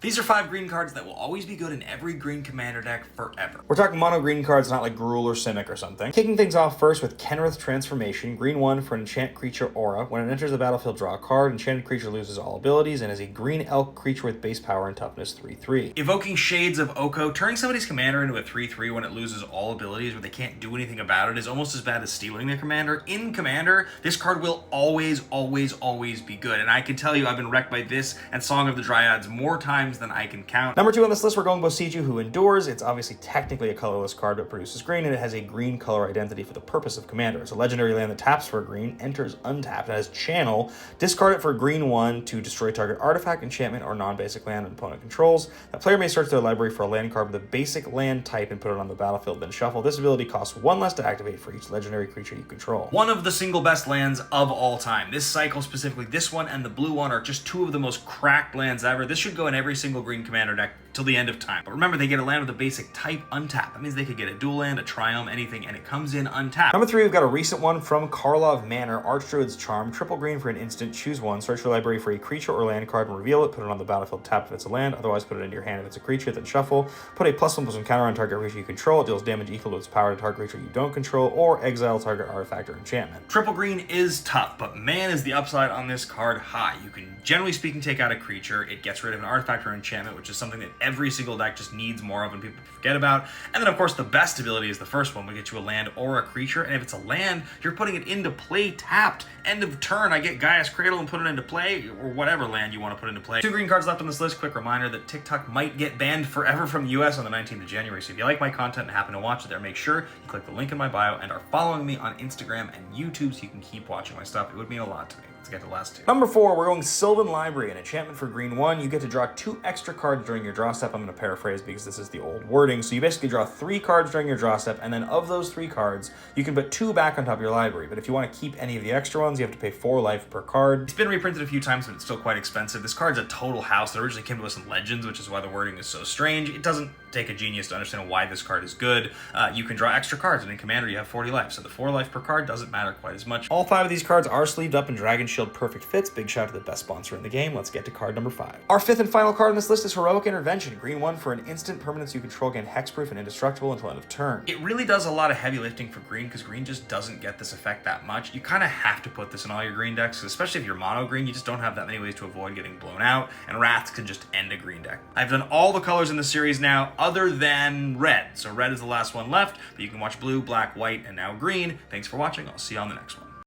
These are 5 green cards that will always be good in every green commander deck forever. We're talking mono green cards, not like Gruul or Simic or something. Kicking things off first with Kenrith Transformation, green 1 for an enchant creature aura. When it enters the battlefield, draw a card. Enchanted creature loses all abilities and is a green elk creature with base power and toughness 3/3. Evoking Shades of Oko, turning somebody's commander into a 3/3 when it loses all abilities where they can't do anything about it is almost as bad as stealing their commander. In Commander, this card will always be good. And I can tell you I've been wrecked by this and Song of the Dryads more times than I can count. Number 2 on this list, we're going Bosu, who endures. It's obviously technically a colorless card, but produces green, and it has a green color identity for the purpose of Commander. It's a legendary land that taps for a green, enters untapped, and has Channel. Discard it for a green 1 to destroy target artifact, enchantment, or non-basic land an opponent controls. The player may search their library for a land card with a basic land type and put it on the battlefield, then shuffle. This ability costs 1 less to activate for each legendary creature you control. One of the single best lands of all time. This cycle specifically, this one and the blue one are just 2 of the most cracked lands ever. This should go in every single green Commander deck till the end of time. But remember, they get a land with a basic type untapped. That means they could get a dual land, a triome, anything, and it comes in untapped. Number 3, we've got a recent one from Karlov Manor, Archdruid's Charm, triple green for an instant, choose 1, search your library for a creature or land card and reveal it, put it on the battlefield tapped if it's a land, otherwise put it into your hand if it's a creature, then shuffle, put a +1/+1 counter on target creature you control, it deals damage equal to its power to target creature you don't control, or exile target artifact or enchantment. Triple green is tough, but man is the upside on this card high. You can, generally speaking, take out a creature, it gets rid of an artifact or enchantment, which is something that every single deck just needs more of and people forget about. And then of course the best ability is the first one. We get you a land or a creature, and if it's a land, you're putting it into play tapped. End of turn, I get Gaia's Cradle and put it into play, or whatever land you want to put into play. 2 green cards left on this list. Quick reminder that TikTok might get banned forever from the US on the 19th of January. So if you like my content and happen to watch it there, make sure you click the link in my bio and are following me on Instagram and YouTube so you can keep watching my stuff. It would mean a lot to me. Let's get to the last 2. Number 4, we're going Sylvan Library, an enchantment for green 1. You get to draw 2 extra cards during your draw step. I'm going to paraphrase because this is the old wording. So you basically draw 3 cards during your draw step, and then of those 3 cards, you can put 2 back on top of your library. But if you want to keep any of the extra ones, you have to pay 4 life per card. It's been reprinted a few times, but it's still quite expensive. This card's a total house. It originally came to us in Legends, which is why the wording is so strange. It doesn't take a genius to understand why this card is good. You can draw extra cards, and in Commander you have 40 life, so the 4 life per card doesn't matter quite as much. All 5 of these cards are sleeved up in Dragon Shield perfect fits. Big shout out to the best sponsor in the game. Let's get to card number 5. Our 5th and final card on this list is Heroic Intervention. Green 1 for an instant, permanence you control, gain hexproof and indestructible until end of turn. It really does a lot of heavy lifting for green because green just doesn't get this effect that much. You kind of have to put this in all your green decks, especially if you're mono green. You just don't have that many ways to avoid getting blown out, and Wraths can just end a green deck. I've done all the colors in the series now other than red. So red is the last one left, but you can watch blue, black, white, and now green. Thanks for watching. I'll see you on the next one.